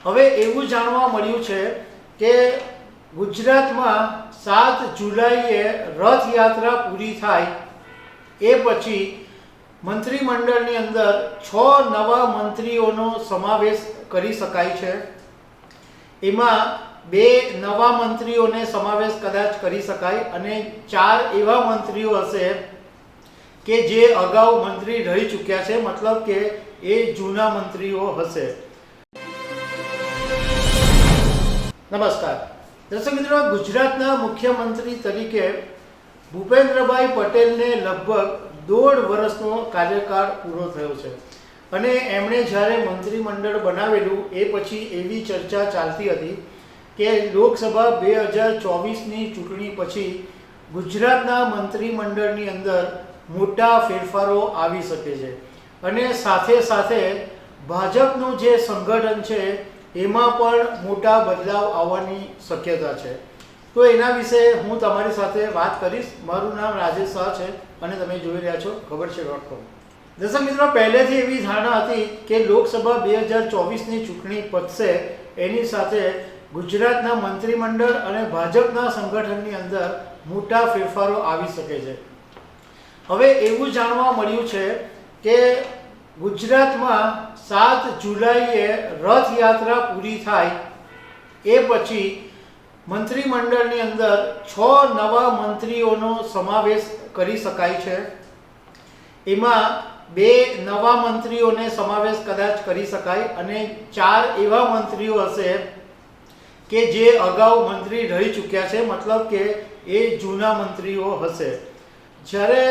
હવે એવું જાણવા મળ્યું છે કે ગુજરાતમાં 7 જુલાઈએ રથયાત્રા પૂરી થાય એ પછી મંત્રીમંડળની અંદર 6 નવા મંત્રીઓનો સમાવેશ કરી શકાય છે। એમાં 2 નવા મંત્રીઓને સમાવેશ કદાચ કરી શકાય અને 4 એવા મંત્રીઓ હશે કે જે અગાઉ મંત્રી રહી ચૂક્યા છે, મતલબ કે એ જૂના મંત્રીઓ હશે। નમસ્કાર દર્શક મિત્રો, ગુજરાતના મુખ્યમંત્રી તરીકે ભૂપેન્દ્રભાઈ પટેલને લગભગ 1.5 વર્ષનો કાર્યકાળ પૂરો થયો છે અને એમણે જ્યારે મંત્રીમંડળ બનાવેલું એ પછી એવી ચર્ચા ચાલતી હતી કે લોકસભા 2024ની ચૂંટણી પછી ગુજરાતના મંત્રીમંડળની અંદર મોટા ફેરફારો આવી શકે છે અને સાથે સાથે ભાજપનું જે સંગઠન છે એમાં પણ મોટા બદલાવ આવવાની શક્યતા છે। તો એના વિશે હું તમારી સાથે વાત કરીશ। મારું નામ રાજેશ શાહ છે અને તમે જોઈ રહ્યા છો ખબરછે.com। દર્શક મિત્રો, પહેલેથી એવી ધારણા હતી કે લોકસભા 2024ની ચૂંટણી પતશે એની સાથે ગુજરાતના મંત્રીમંડળ અને ભાજપના સંગઠનની અંદર મોટા ફેરફારો આવી શકે છે। હવે એવું જાણવા મળ્યું છે કે ગુજરાતમાં 7 જુલાઈએ રથયાત્રા પૂરી થાય એ પછી મંત્રીમંડળની અંદર 6 નવા મંત્રીઓનો સમાવેશ કરી શકાય છે। એમાં 2 નવા મંત્રીઓને સમાવેશ કદાચ કરી શકાય અને 4 એવા મંત્રીઓ હશે કે જે અગાઉ મંત્રી રહી ચૂક્યા છે, મતલબ કે એ જૂના મંત્રીઓ હશે। જ્યારે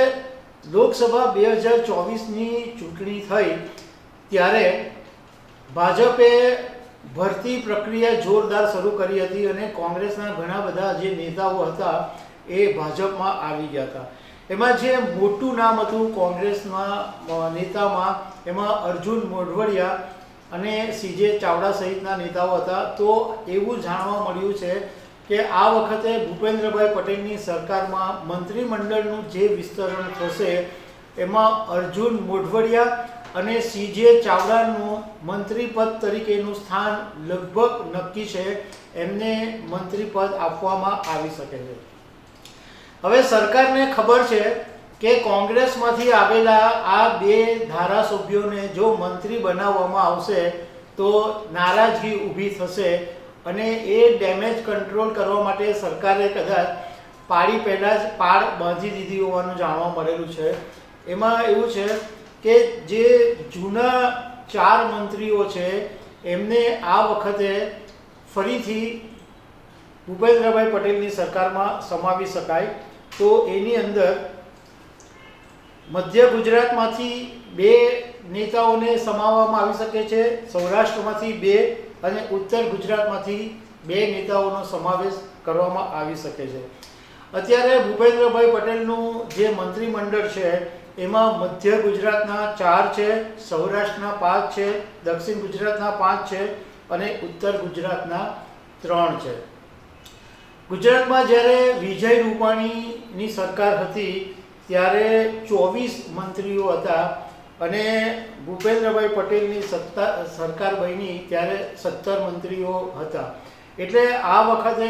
લોકસભા 2024ની ચૂંટણી થઈ ત્યારે ભાજપે ભરતી પ્રક્રિયા જોરદાર શરૂ કરી હતી અને કોંગ્રેસના ઘણા બધા જે નેતાઓ હતા એ ભાજપમાં આવી ગયા હતા। એમાં જે મોટું નામ હતું કોંગ્રેસના નેતામાં, એમાં અર્જુન મોઢવાડિયા અને સીજે ચાવડા સહિતના નેતાઓ હતા। તો એવું જાણવા મળ્યું છે કે આ વખતે ભૂપેન્દ્રભાઈ પટેલની સરકારમાં મંત્રીમંડળનું જે વિસ્તરણ થશે એમાં અર્જુન મોઢવાડિયા અને સીજે ચાવડાનું મંત્રીપદ તરીકેનું સ્થાન લગભગ નક્કી છે, એમને મંત્રીપદ આપવામાં આવી શકે છે। હવે સરકારને ખબર છે કે કોંગ્રેસમાંથી આવેલા આ 2 ધારાસભ્યોને જો મંત્રી બનાવવામાં આવશે તો નારાજગી ઊભી થશે અને એ ડેમેજ કંટ્રોલ કરવા માટે સરકારે કદાચ પાળી પહેલાં જ પાળ બાંધી દીધી હોવાનું જાણવા મળેલું છે। એમાં એવું છે કે જે જૂના 4 મંત્રીઓ છે એમને આ વખતે ફરીથી ભૂપેન્દ્રભાઈ પટેલની સરકારમાં સમાવી શકાય। તો એની અંદર મધ્ય ગુજરાતમાંથી 2 નેતાઓને સમાવવામાં આવી શકે છે, સૌરાષ્ટ્રમાંથી 2 અને ઉત્તર ગુજરાતમાંથી 2 નેતાઓનો સમાવેશ કરવામાં આવી શકે છે। અત્યારે ભૂપેન્દ્રભાઈ પટેલનું જે મંત્રીમંડળ છે એમાં મધ્ય ગુજરાતના 4 છે, સૌરાષ્ટ્રના 5 છે, દક્ષિણ ગુજરાતના 5 છે અને ઉત્તર ગુજરાતના 3 છે। ગુજરાતમાં જ્યારે વિજય રૂપાણીની સરકાર હતી ત્યારે 24 મંત્રીઓ હતા અને ભૂપેન્દ્રભાઈ પટેલની સરકાર બની ત્યારે 17 મંત્રીઓ હતા। એટલે આ વખતે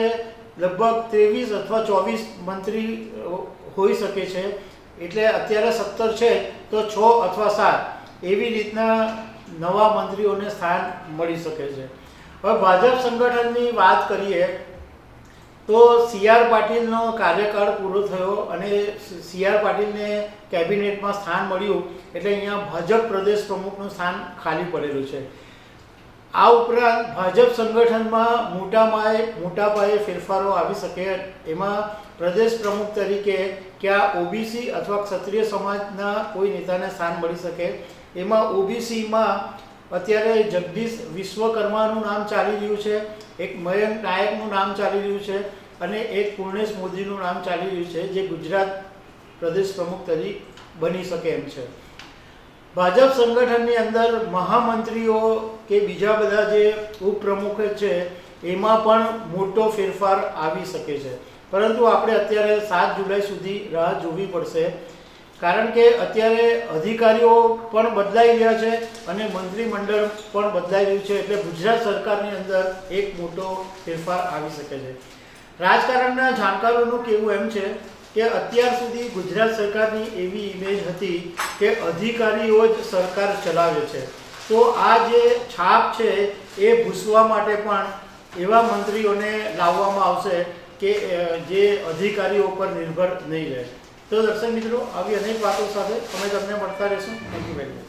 લગભગ 23 અથવા 24 મંત્રી હોઈ શકે છે। એટલે અત્યારે 17 છે તો 6 અથવા 7 એવી રીતના નવા મંત્રીઓને સ્થાન મળી શકે છે। હવે ભાજપ સંગઠનની વાત કરીએ તો સી.આર. પાટીલનો કાર્યકાળ પૂરો થયો અને સી.આર. પાટીલને કેબિનેટમાં સ્થાન મળ્યું એટલે અહીંયા ભાજપ પ્રદેશ પ્રમુખનું સ્થાન ખાલી પડેલું છે। આ ઉપરાંત ભાજપ સંગઠનમાં મોટા પાયે ફેરફારો આવી શકે। એમાં પ્રદેશ પ્રમુખ તરીકે ક્યાં ઓબીસી અથવા ક્ષત્રિય સમાજના કોઈ નેતાને સ્થાન મળી શકે। એમાં ઓબીસીમાં અત્યારે જગદીશ વિશ્વકર્માનું નામ ચાલી રહ્યું છે, એક મયંક નાયકનું નામ ચાલી રહ્યું છે અને એક પૂર્ણેશ મોદીનું નામ ચાલી રહ્યું છે જે ગુજરાત પ્રદેશ પ્રમુખ તરીકે બની શકે એમ છે। ભાજપ સંગઠનની અંદર મહામંત્રીઓ કે બીજા બધા જે ઉપપ્રમુખ છે એમાં પણ મોટો ફેરફાર આવી શકે છે, પરંતુ આપણે અત્યારે 7 જુલાઈ સુધી રાહ જોવી પડશે। કારણ કે અત્યારે અધિકારીઓ પણ બદલાઈ રહ્યા છે અને મંત્રીમંડળ પણ બદલાઈ રહ્યું છે, એટલે ગુજરાત સરકારની અંદર એક મોટો ફેરફાર આવી શકે છે. રાજકારણના જાણકારોનું કહેવું એમ છે કે અત્યાર સુધી ગુજરાત સરકારની એવી ઇમેજ હતી કે અધિકારીઓ જ સરકાર ચલાવે છે. તો આ જે છાપ છે એ ભૂસવા માટે પણ એવા મંત્રીઓને લાવવામાં આવશે કે જે અધિકારીઓ પર નિર્ભર નહીં રહે. તો દર્શક મિત્રો, આવી અનેક વાતો સાથે અમે તમને મળતા રહીશું. Thank you very much.